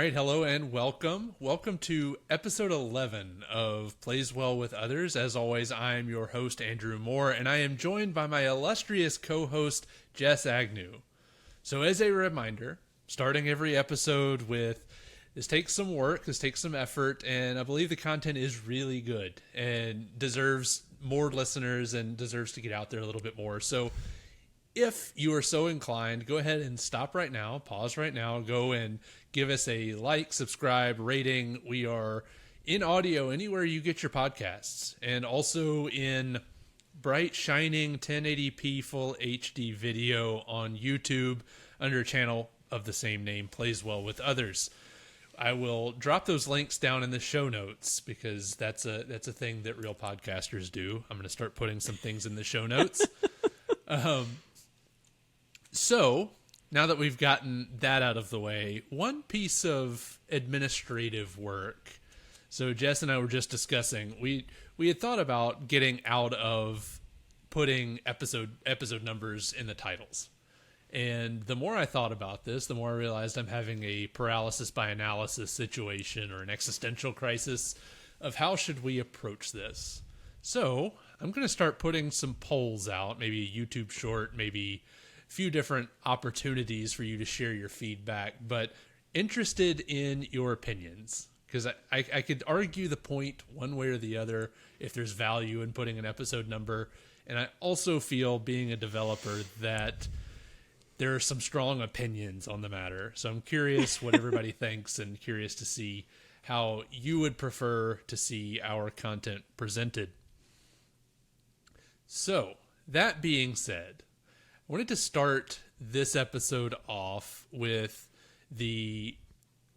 right, hello and welcome. Welcome to episode 11 of Plays Well with Others. As always, I am your host, Andrew Moore, and I am joined by my illustrious co-host, Jess Agnew. So as a reminder, starting every episode with, this takes some work, this takes some effort, and I believe the content is really good and deserves more listeners and deserves to get out there a little bit more. So if you are so inclined, go ahead and stop right now, pause right now, go and give us a like, subscribe, rating. We are in audio anywhere you get your podcasts, and also in bright, shining 1080p full HD video on YouTube under a channel of the same name, Plays Well with Others. I will drop those links down in the show notes because that's a thing that real podcasters do. I'm going to start putting some things in the show notes. So, now that we've gotten that out of the way, one piece of administrative work. So Jess and I were just discussing, we had thought about getting out of putting episode numbers in the titles. And the more I thought about this, the more I realized I'm having a paralysis by analysis situation or an existential crisis of how should we approach this. So, I'm going to start putting some polls out, maybe a YouTube short, maybe few different opportunities for you to share your feedback, but interested in your opinions, because I could argue the point one way or the other if there's value in putting an episode number. And I also feel, being a developer, that there are some strong opinions on the matter. So I'm curious what everybody thinks and curious to see how you would prefer to see our content presented. So that being said, I wanted to start this episode off with the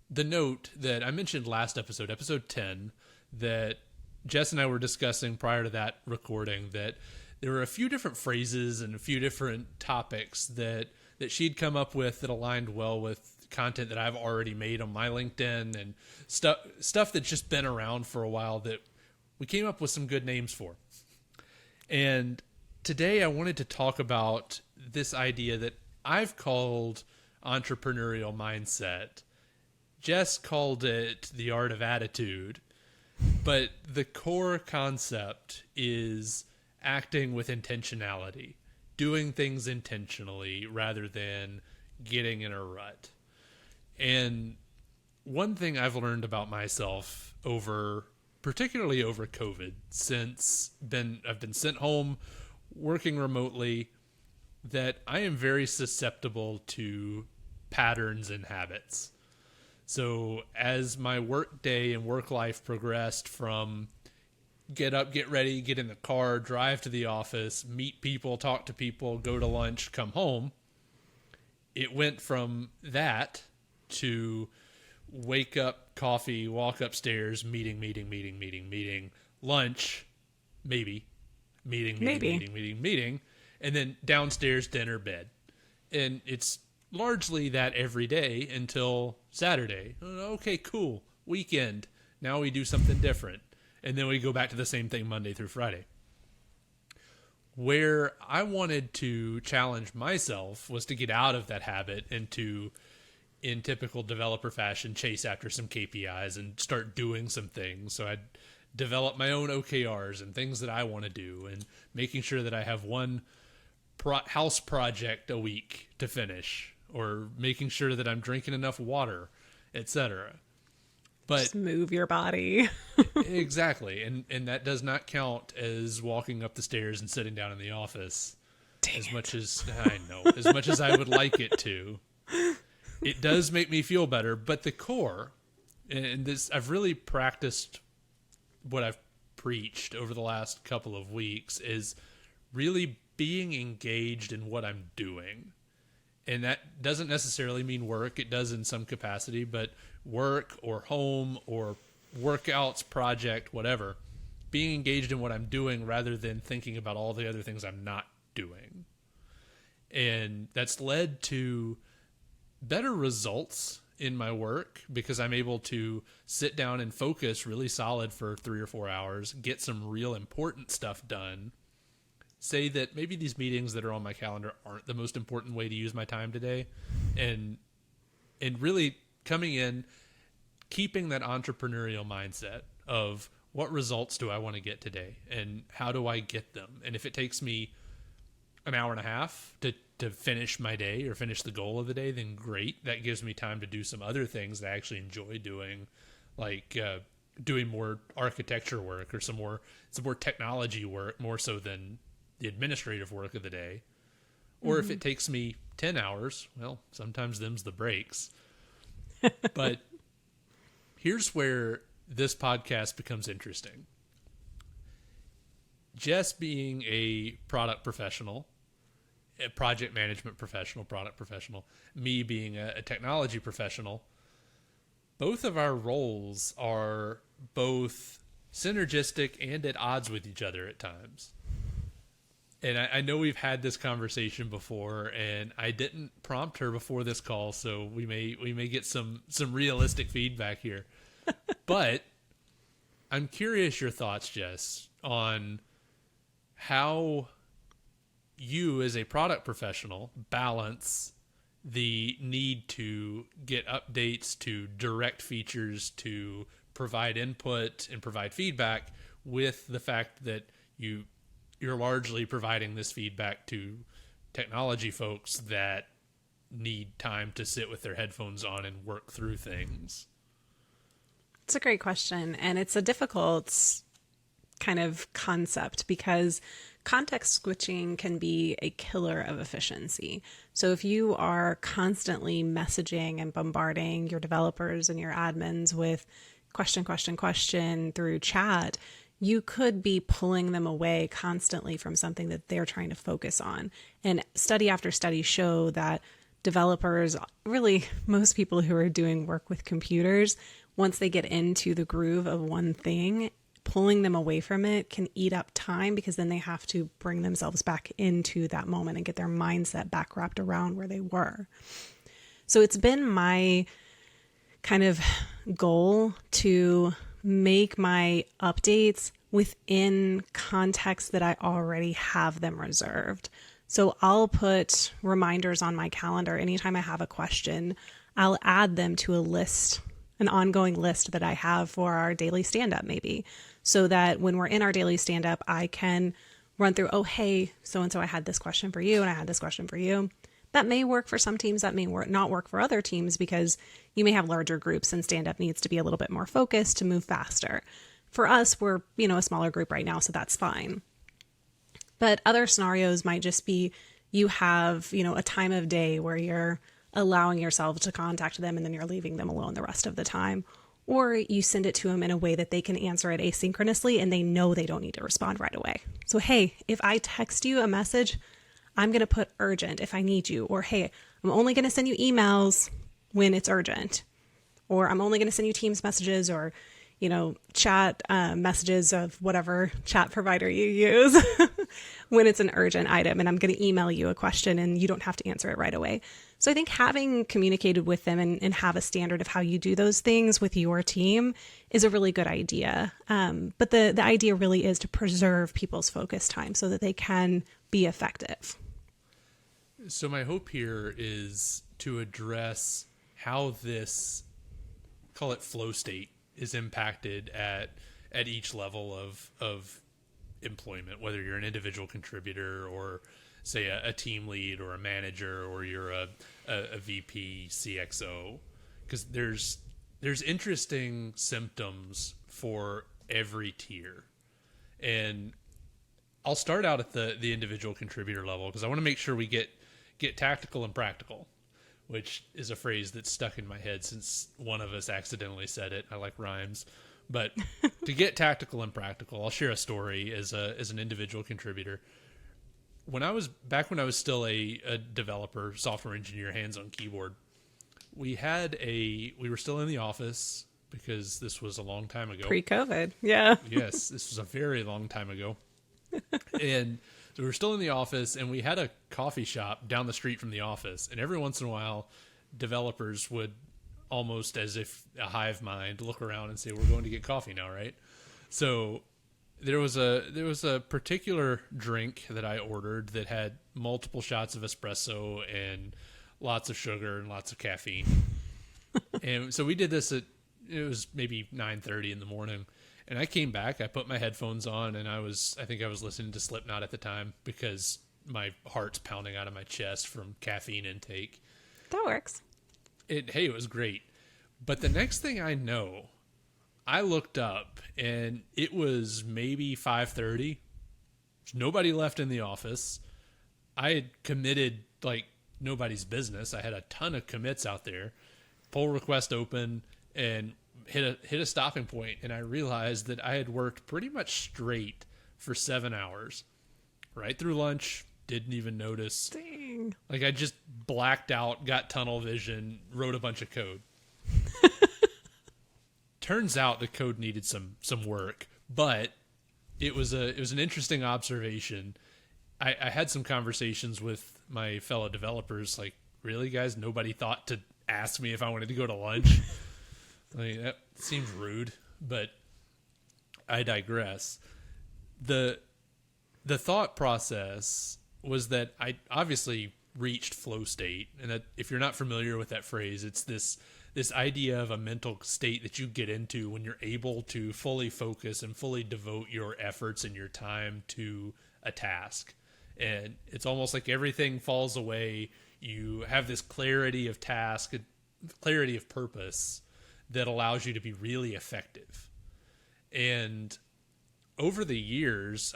note that I mentioned last episode, episode 10, that Jess and I were discussing prior to that recording, that there were a few different phrases and a few different topics that she'd come up with that aligned well with content that I've already made on my LinkedIn and stuff that's just been around for a while that we came up with some good names for. And today I wanted to talk about this idea that I've called entrepreneurial mindset. Jess called it the art of attitude, but the core concept is acting with intentionality, doing things intentionally rather than getting in a rut. And one thing I've learned about myself particularly over COVID, since I've been sent home working remotely, that I am very susceptible to patterns and habits. So as my work day and work life progressed from get up, get ready, get in the car, drive to the office, meet people, talk to people, go to lunch, come home, it went from that to wake up, coffee, walk upstairs, meeting, lunch, maybe, meeting, and then downstairs, dinner, bed. And it's largely that every day until Saturday. Okay, cool. Weekend. Now we do something different. And then we go back to the same thing Monday through Friday. Where I wanted to challenge myself was to get out of that habit and to, in typical developer fashion, chase after some KPIs and start doing some things. So I'd develop my own OKRs and things that I want to do, and making sure that I have one house project a week to finish, or making sure that I'm drinking enough water, etc. But just move your body. Exactly. And that does not count as walking up the stairs and sitting down in the office. Much as I would like it to. It does make me feel better, but the core, and this, I've really practiced what I've preached over the last couple of weeks, is really being engaged in what I'm doing. And that doesn't necessarily mean work. It does in some capacity, but work or home or workouts, project, whatever, being engaged in what I'm doing rather than thinking about all the other things I'm not doing. And that's led to better results in my work because I'm able to sit down and focus really solid for 3 or 4 hours, get some real important stuff done, say that maybe these meetings that are on my calendar aren't the most important way to use my time today, and really coming in, keeping that entrepreneurial mindset of what results do I want to get today and how do I get them? And if it takes me an hour and a half to finish my day or finish the goal of the day, then great. That gives me time to do some other things that I actually enjoy doing, like doing more architecture work or some more technology work, more so than the administrative work of the day. Or if it takes me 10 hours, well, sometimes them's the breaks. But here's where this podcast becomes interesting. Jess being a product professional, a project management professional, product professional, me being a technology professional, both of our roles are both synergistic and at odds with each other at times. And I know we've had this conversation before, and I didn't prompt her before this call, so we may get some realistic feedback here. But I'm curious your thoughts, Jess, on how you as a product professional balance the need to get updates, to direct features, to provide input and provide feedback with the fact that you're largely providing this feedback to technology folks that need time to sit with their headphones on and work through things. It's a great question, and it's a difficult kind of concept because context switching can be a killer of efficiency. So if you are constantly messaging and bombarding your developers and your admins with question through chat, you could be pulling them away constantly from something that they're trying to focus on. And study after study show that developers, really most people who are doing work with computers, once they get into the groove of one thing, pulling them away from it can eat up time because then they have to bring themselves back into that moment and get their mindset back wrapped around where they were. So it's been my kind of goal to make my updates within context that I already have them reserved. So I'll put reminders on my calendar. Anytime I have a question, I'll add them to a list, an ongoing list that I have for our daily stand-up maybe, so that when we're in our daily stand-up, I can run through, oh, hey, so-and-so, I had this question for you and I had this question for you. That may work for some teams, that may not work for other teams because you may have larger groups and stand-up needs to be a little bit more focused to move faster. For us, we're, a smaller group right now, so that's fine. But other scenarios might just be you have, a time of day where you're allowing yourself to contact them and then you're leaving them alone the rest of the time. Or you send it to them in a way that they can answer it asynchronously and they know they don't need to respond right away. So, hey, if I text you a message, I'm going to put urgent if I need you. Or, hey, I'm only going to send you emails when it's urgent. Or I'm only going to send you Teams messages or, chat messages of whatever chat provider you use when it's an urgent item. And I'm going to email you a question and you don't have to answer it right away. So I think having communicated with them and have a standard of how you do those things with your team is a really good idea. But the idea really is to preserve people's focus time so that they can be effective. So my hope here is to address how this, call it flow state, is impacted at each level of employment, whether you're an individual contributor or say a team lead or a manager or you're a VP CXO, because there's interesting symptoms for every tier. And I'll start out at the individual contributor level because I want to make sure we get tactical and practical, which is a phrase that's stuck in my head since one of us accidentally said it. I like rhymes. But to get tactical and practical, I'll share a story as an individual contributor. When I was still a developer, software engineer, hands on keyboard, we were still in the office because this was a long time ago. Pre-COVID, yeah. Yes, this was a very long time ago. And so we were still in the office, and we had a coffee shop down the street from the office. And every once in a while, developers would, almost as if a hive mind, look around and say, "We're going to get coffee now, right?" So there was a particular drink that I ordered that had multiple shots of espresso and lots of sugar and lots of caffeine. And so we did this at it was maybe 9:30 in the morning. And I came back, I put my headphones on, and I think I was listening to Slipknot at the time because my heart's pounding out of my chest from caffeine intake. That works. It was great. But the next thing I know, I looked up and it was maybe 5:30. There's nobody left in the office. I had committed like nobody's business. I had a ton of commits out there. Pull request open and hit a stopping point, and I realized that I had worked pretty much straight for 7 hours. Right through lunch, didn't even notice. Dang. Like I just blacked out, got tunnel vision, wrote a bunch of code. Turns out the code needed some work, but it was an interesting observation. I had some conversations with my fellow developers, like, really, guys, nobody thought to ask me if I wanted to go to lunch. I mean, that seems rude, but I digress. The thought process was that I obviously reached flow state, and that if you're not familiar with that phrase, it's this idea of a mental state that you get into when you're able to fully focus and fully devote your efforts and your time to a task. And it's almost like everything falls away. You have this clarity of task, clarity of purpose that allows you to be really effective. And over the years,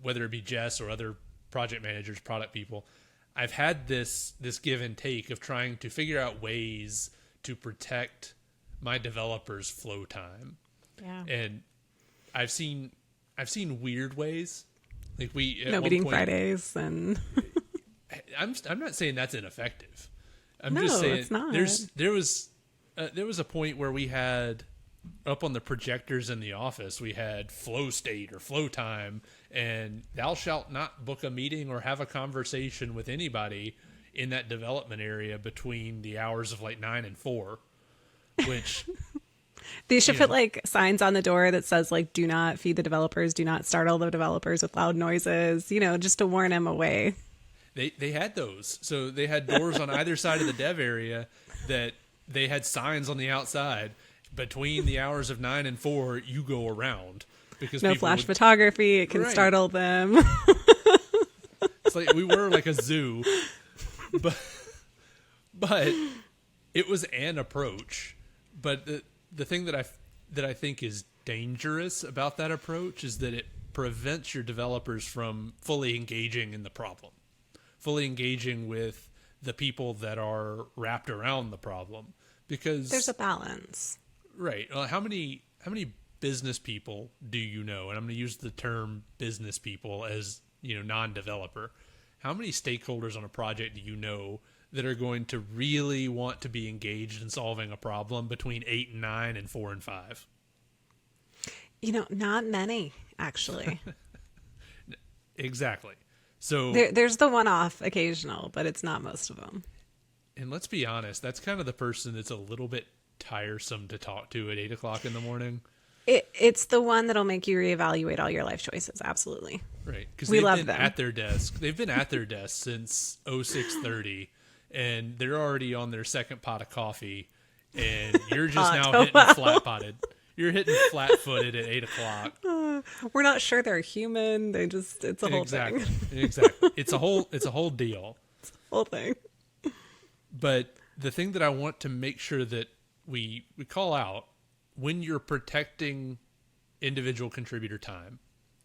whether it be Jess or other project managers, product people, I've had this give and take of trying to figure out ways to protect my developers' flow time. Yeah. And I've seen weird ways. Like no meeting Fridays and I'm not saying that's ineffective. I'm no, just saying it's not. there was a point where we had up on the projectors in the office, we had flow state or flow time, and thou shalt not book a meeting or have a conversation with anybody in that development area between the hours of like 9 and 4, which they should put like signs on the door that says like, do not feed the developers, do not startle the developers with loud noises, just to warn them away. They had those. So they had doors on either side of the dev area that they had signs on the outside. Between the hours of 9 and 4, you go around. Because no flash photography, it can startle them. It's like we were like a zoo. But it was an approach. But the thing that I think is dangerous about that approach is that it prevents your developers from fully engaging in the problem, fully engaging with the people that are wrapped around the problem. Because there's a balance. Right. Well, how many business people do you know? And I'm going to use the term business people as, non-developer. How many stakeholders on a project do you know that are going to really want to be engaged in solving a problem between 8 and 9 and 4 and 5? Not many, actually. Exactly. So there's the one-off occasional, but it's not most of them. And let's be honest, that's kind of the person that's a little bit tiresome to talk to at 8 o'clock in the morning. It's the one that'll make you reevaluate all your life choices. Absolutely. Right. Because we love been them. At their desk. They've been at their desk since 06:30, and they're already on their second pot of coffee, and you're just now hitting flat-potted. You're hitting flat-footed at 8 o'clock. We're not sure they're human. It's a whole thing. Exactly. It's a whole deal. It's a whole thing. But the thing that I want to make sure that we call out, when you're protecting individual contributor time,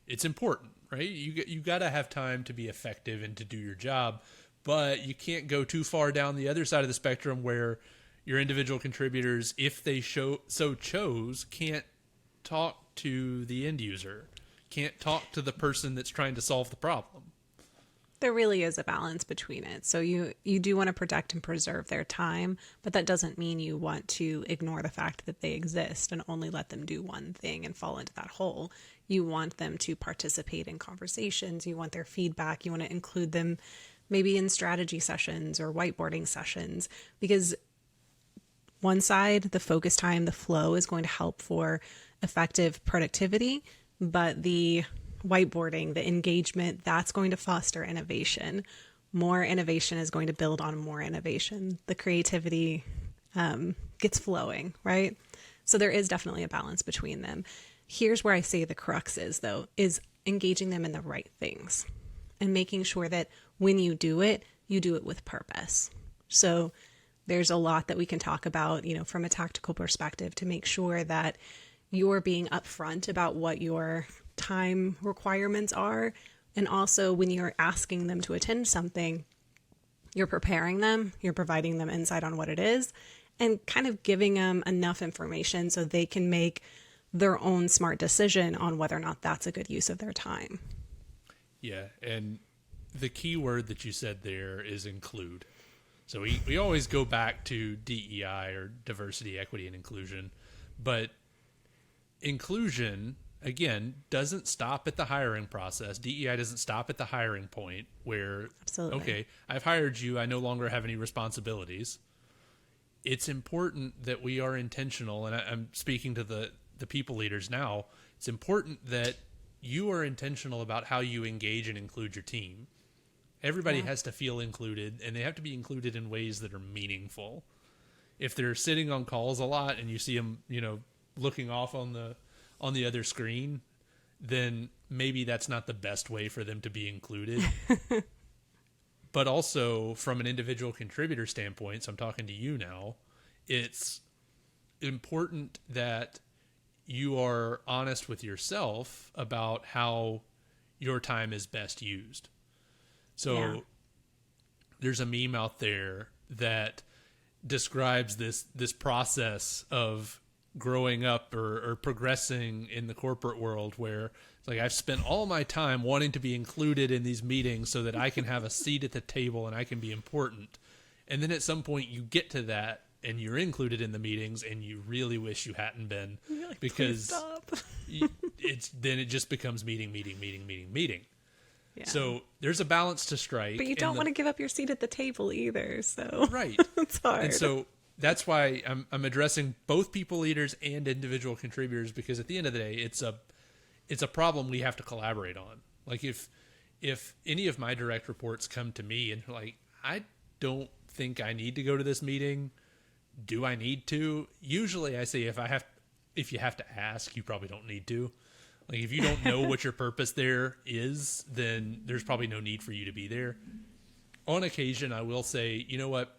it's important, right? You got to have time to be effective and to do your job, but you can't go too far down the other side of the spectrum where your individual contributors, if they so chose, can't talk to the end user, can't talk to the person that's trying to solve the problem. There really is a balance between it. So you do want to protect and preserve their time, but that doesn't mean you want to ignore the fact that they exist and only let them do one thing and fall into that hole. You want them to participate in conversations. You want their feedback. You want to include them maybe in strategy sessions or whiteboarding sessions, because one side, the focus time, the flow is going to help for effective productivity, but the whiteboarding, the engagement, that's going to foster innovation. More innovation is going to build on more innovation. The creativity gets flowing, right? So there is definitely a balance between them. Here's where I say the crux is, though, is engaging them in the right things and making sure that when you do it with purpose. So there's a lot that we can talk about, from a tactical perspective to make sure that you're being upfront about what your time requirements are. And also when you're asking them to attend something, you're preparing them, you're providing them insight on what it is, and kind of giving them enough information so they can make their own smart decision on whether or not that's a good use of their time. Yeah. And the key word that you said there is include. So we always go back to DEI, or diversity, equity, and inclusion. But inclusion, again, doesn't stop at the hiring process. DEI doesn't stop at the hiring point where, Absolutely. Okay, I've hired you, I no longer have any responsibilities. It's important that we are intentional, and I'm speaking to the people leaders now. It's important that you are intentional about how you engage and include your team. Everybody has to feel included, and they have to be included in ways that are meaningful. If they're sitting on calls a lot and you see them, looking off on the other screen, then maybe that's not the best way for them to be included. But also from an individual contributor standpoint, so I'm talking to you now, it's important that you are honest with yourself about how your time is best used. So there's a meme out there that describes this process of growing up or progressing in the corporate world, where it's like, I've spent all my time wanting to be included in these meetings so that I can have a seat at the table and I can be important. And then at some point you get to that and you're included in the meetings and you really wish you hadn't been, like, because then it just becomes meeting. Yeah. So there's a balance to strike. But you don't want to give up your seat at the table either. So right. It's hard. And so that's why I'm addressing both people leaders and individual contributors, because at the end of the day, it's a problem we have to collaborate on. Like if any of my direct reports come to me and they're like, I don't think I need to go to this meeting. Do I need to? Usually I say, if you have to ask, you probably don't need to. Like, if you don't know what your purpose there is, then there's probably no need for you to be there. On occasion, I will say, you know what?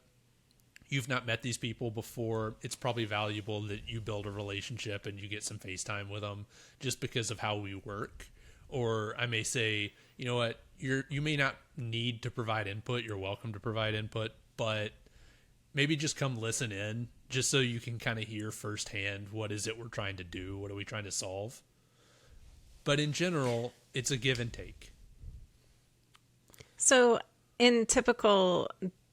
You've not met these people before. It's probably valuable that you build a relationship and you get some FaceTime with them just because of how we work. Or I may say, you know what? You may not need to provide input. You're welcome to provide input, but maybe just come listen in just so you can kind of hear firsthand, what is it we're trying to do? What are we trying to solve? But in general, it's a give and take. So in typical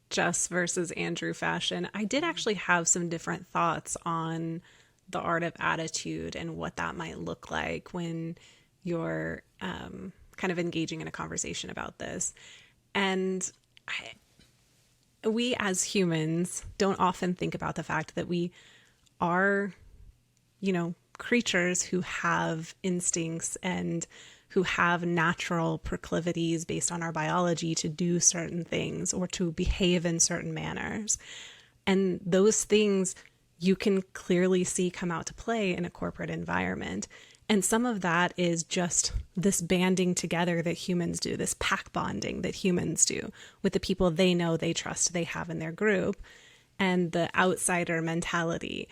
Jess versus Andrew fashion, I did actually have some different thoughts on the art of attitude and what that might look like when you're kind of engaging in a conversation about this. And we as humans don't often think about the fact that we are, creatures who have instincts and who have natural proclivities based on our biology to do certain things or to behave in certain manners. And those things you can clearly see come out to play in a corporate environment. And some of that is just this banding together that humans do, this pack bonding that humans do with the people they know, they trust, they have in their group, and the outsider mentality.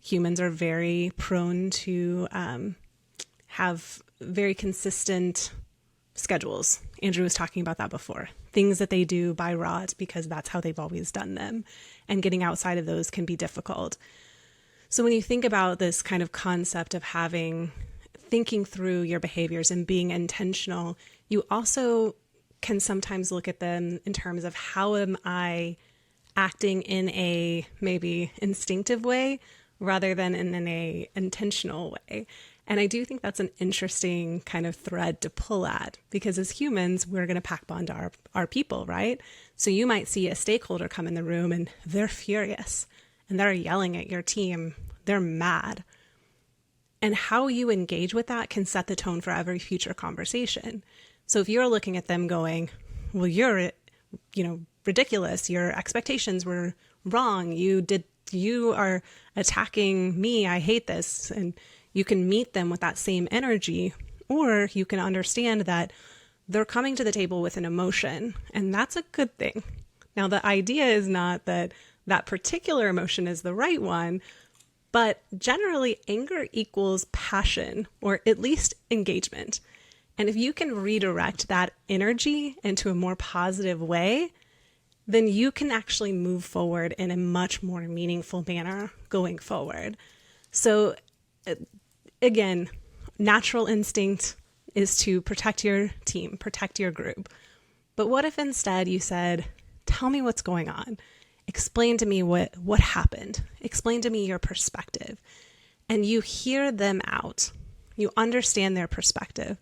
Humans are very prone to have very consistent schedules. Andrew was talking about that before. Things that they do by rote because that's how they've always done them. And getting outside of those can be difficult. So when you think about this kind of concept of thinking through your behaviors and being intentional, you also can sometimes look at them in terms of, how am I acting in a maybe instinctive way rather than in a intentional way. And I do think that's an interesting kind of thread to pull at, because as humans, we're going to pack bond our people, right? So you might see a stakeholder come in the room and they're furious and they're yelling at your team. They're mad. And how you engage with that can set the tone for every future conversation. So if you're looking at them going, well, you're, ridiculous. Your expectations were wrong. You did you are attacking me, I hate this. And you can meet them with that same energy, or you can understand that they're coming to the table with an emotion, and that's a good thing. Now, the idea is not that that particular emotion is the right one, but generally anger equals passion, or at least engagement. And if you can redirect that energy into a more positive way, then you can actually move forward in a much more meaningful manner going forward. So again, natural instinct is to protect your team, protect your group. But what if instead you said, tell me what's going on. Explain to me what happened. Explain to me your perspective. And you hear them out. You understand their perspective.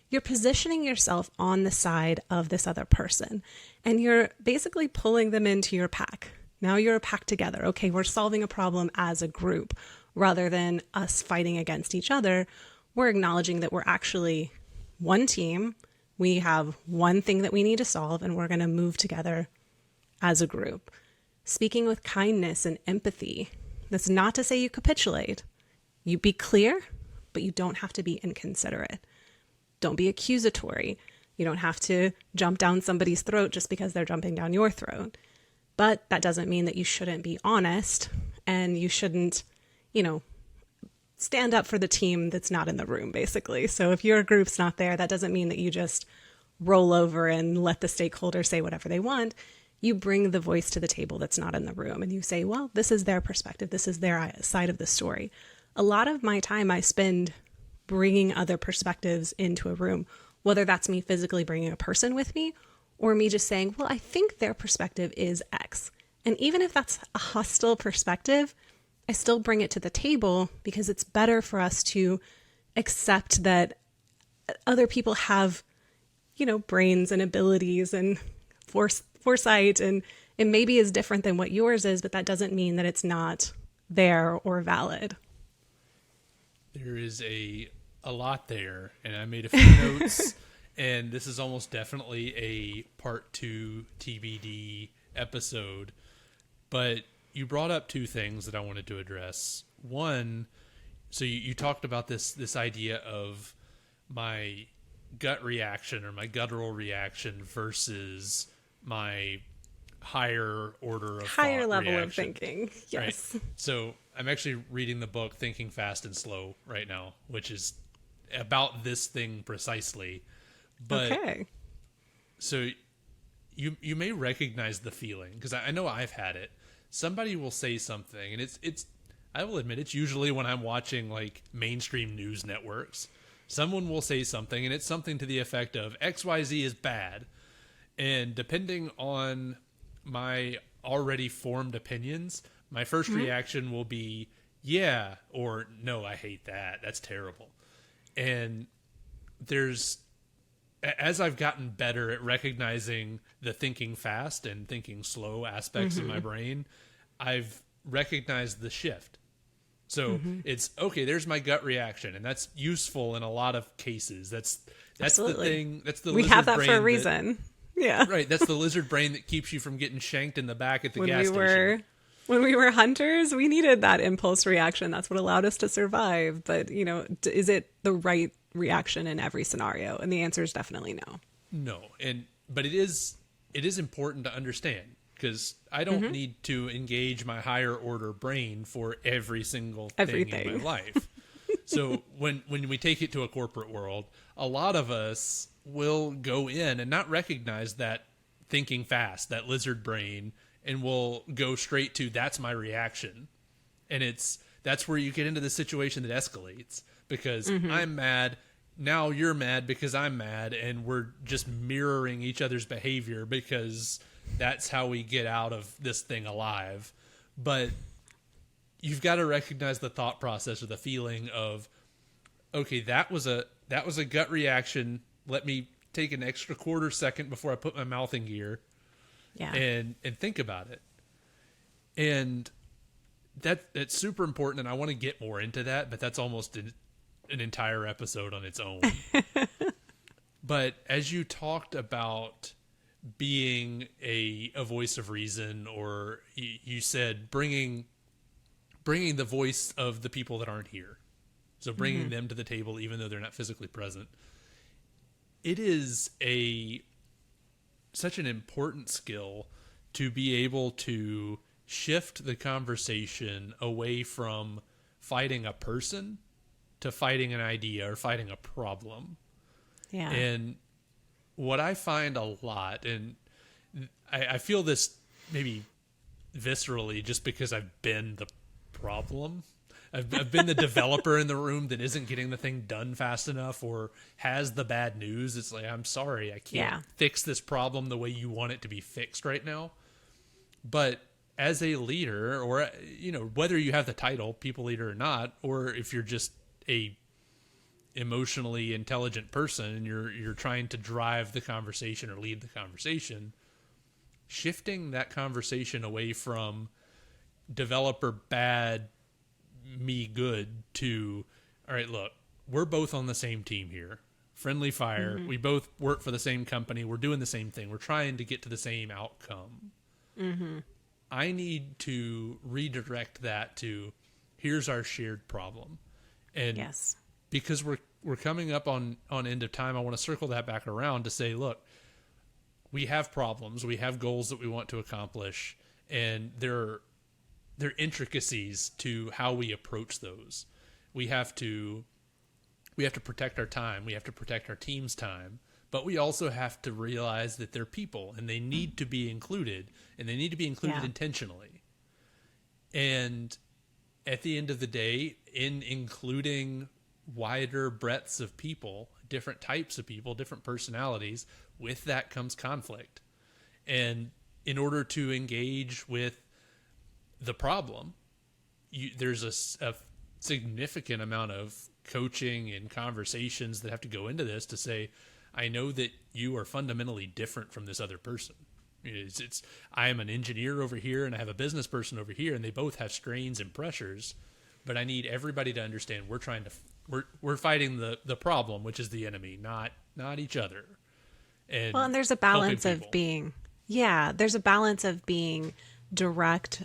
You're positioning yourself on the side of this other person. And you're basically pulling them into your pack. Now you're a pack together. Okay, we're solving a problem as a group rather than us fighting against each other. We're acknowledging that we're actually one team. We have one thing that we need to solve, and we're going to move together as a group. Speaking with kindness and empathy. That's not to say you capitulate. You be clear, but you don't have to be inconsiderate. Don't be accusatory. You don't have to jump down somebody's throat just because they're jumping down your throat. But that doesn't mean that you shouldn't be honest, and you shouldn't, stand up for the team that's not in the room, basically. So if your group's not there, that doesn't mean that you just roll over and let the stakeholders say whatever they want. You bring the voice to the table that's not in the room, and you say, well, this is their perspective. This is their side of the story. A lot of my time I spend bringing other perspectives into a room, whether that's me physically bringing a person with me or me just saying, well, I think their perspective is X. And even if that's a hostile perspective, I still bring it to the table because it's better for us to accept that other people have, brains and abilities and foresight, and it maybe is different than what yours is, but that doesn't mean that it's not there or valid. There is a lot there, and I made a few notes, and this is almost definitely a part 2 TBD episode, but you brought up two things that I wanted to address. One, so you talked about this idea of my gut reaction or my guttural reaction versus my higher order of higher level reaction. Of thinking. Yes. Right? So I'm actually reading the book Thinking Fast and Slow right now, which is about this thing precisely. But okay. So you may recognize the feeling, because I know I've had it. Somebody will say something, and it's I will admit it's usually when I'm watching like mainstream news networks. Someone will say something, and it's something to the effect of XYZ is bad. And depending on my already formed opinions, my first reaction will be, yeah, or no, I hate that. That's terrible. And as I've gotten better at recognizing the thinking fast and thinking slow aspects of my brain, I've recognized the shift. So it's, okay, there's my gut reaction, and that's useful in a lot of cases. That's Absolutely. the thing. That's the we lizard have that brain for a reason. Yeah. Right. That's the lizard brain that keeps you from getting shanked in the back at the gas station. When we were hunters, we needed that impulse reaction. That's what allowed us to survive. But, is it the right reaction in every scenario? And the answer is definitely no. No. But it is important to understand, because I don't need to engage my higher order brain for every single thing in my life. So when we take it to a corporate world, a lot of us will go in and not recognize that thinking fast, that lizard brain, and we'll go straight to, that's my reaction. And that's where you get into the situation that escalates, because I'm mad. Now you're mad because I'm mad, and we're just mirroring each other's behavior because that's how we get out of this thing alive. But you've got to recognize the thought process or the feeling of, okay, that was a gut reaction. Let me take an extra quarter second before I put my mouth in gear. Yeah. And think about it. And that's super important, and I want to get more into that, but that's almost an entire episode on its own. But as you talked about being a voice of reason, or you said bringing bringing the voice of the people that aren't here. So bringing them to the table, even though they're not physically present. It is such an important skill to be able to shift the conversation away from fighting a person to fighting an idea or fighting a problem. Yeah. And what I find a lot, and I feel this maybe viscerally just because I've been the problem. I've been the developer in the room that isn't getting the thing done fast enough or has the bad news. It's like, I'm sorry, I can't fix this problem the way you want it to be fixed right now. But as a leader, or, you know, whether you have the title people leader or not, or if you're just a emotionally intelligent person and you're trying to drive the conversation or lead the conversation, shifting that conversation away from developer bad, me good to, all right, look, we're both on the same team here. Friendly fire. We both work for the same company. We're doing the same thing. We're trying to get to the same outcome. I need to redirect that to, here's our shared problem. And because we're coming up on end of time, I want to circle that back around to say, look, we have problems. We have goals that we want to accomplish. And there are intricacies to how we approach those. We have to protect our time. We have to protect our team's time. But we also have to realize that they're people and they need to be included, and they need to be included intentionally. And at the end of the day, in including wider breadths of people, different types of people, different personalities, with that comes conflict. And in order to engage with the problem, there's a significant amount of coaching and conversations that have to go into this to say, I know that you are fundamentally different from this other person. I am an engineer over here and I have a business person over here, and they both have strains and pressures, but I need everybody to understand we're fighting the problem, which is the enemy, not each other. And there's a balance of being direct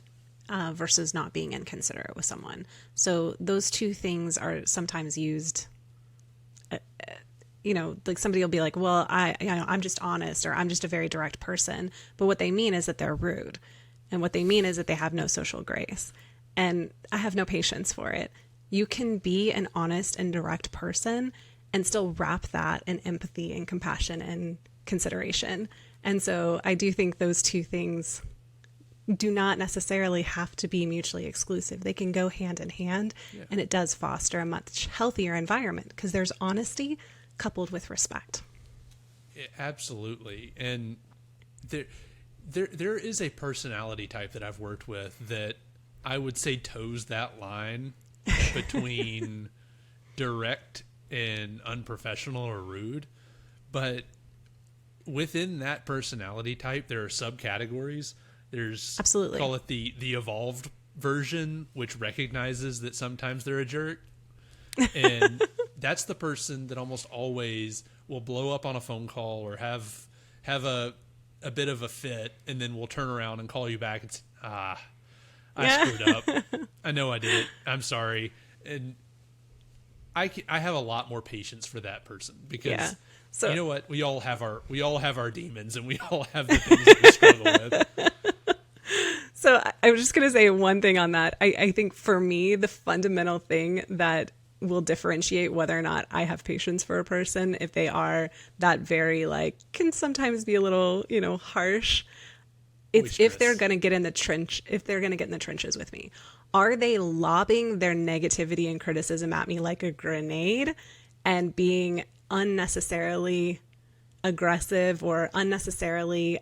versus not being inconsiderate with someone. So those two things are sometimes used, like somebody will be like, well, I'm just honest, or I'm just a very direct person. But what they mean is that they're rude. And what they mean is that they have no social grace. And I have no patience for it. You can be an honest and direct person and still wrap that in empathy and compassion and consideration. And so I do think those two things do not necessarily have to be mutually exclusive. They can go hand in hand, and it does foster a much healthier environment because there's honesty coupled with respect. Absolutely. And there is a personality type that I've worked with that I would say toes that line between direct and unprofessional or rude. But within that personality type, there are subcategories. There's call it the evolved version, which recognizes that sometimes they're a jerk. And that's the person that almost always will blow up on a phone call or have a bit of a fit, and then will turn around and call you back and say, I screwed up. I know I did it. I'm sorry. And I have a lot more patience for that person because so, you know what? We all have our demons, and we all have the things that we struggle with. So I was just going to say one thing on that. I think for me, the fundamental thing that will differentiate whether or not I have patience for a person, if they are that very can sometimes be a little, harsh. It's if they're going to get in the trenches with me. Are they lobbing their negativity and criticism at me like a grenade and being unnecessarily aggressive or unnecessarily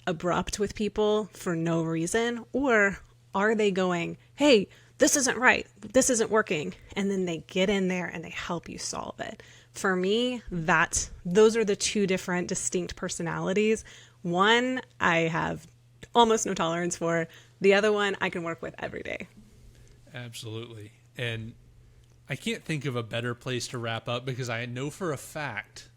abrupt with people for no reason? Or are they going, hey, this isn't right, this isn't working, and then they get in there and they help you solve it? For me, those are the two different distinct personalities. One I have almost no tolerance for. The other one I can work with every day. Absolutely. And I can't think of a better place to wrap up, because I know for a fact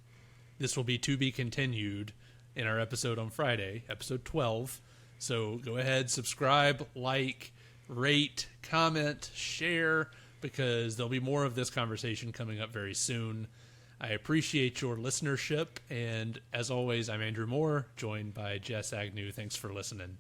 this will be to be continued in our episode on Friday, episode 12. So go ahead, subscribe, like, rate, comment, share, because there'll be more of this conversation coming up very soon. I appreciate your listenership, and as always, I'm Andrew Moore, joined by Jess Agnew. Thanks for listening.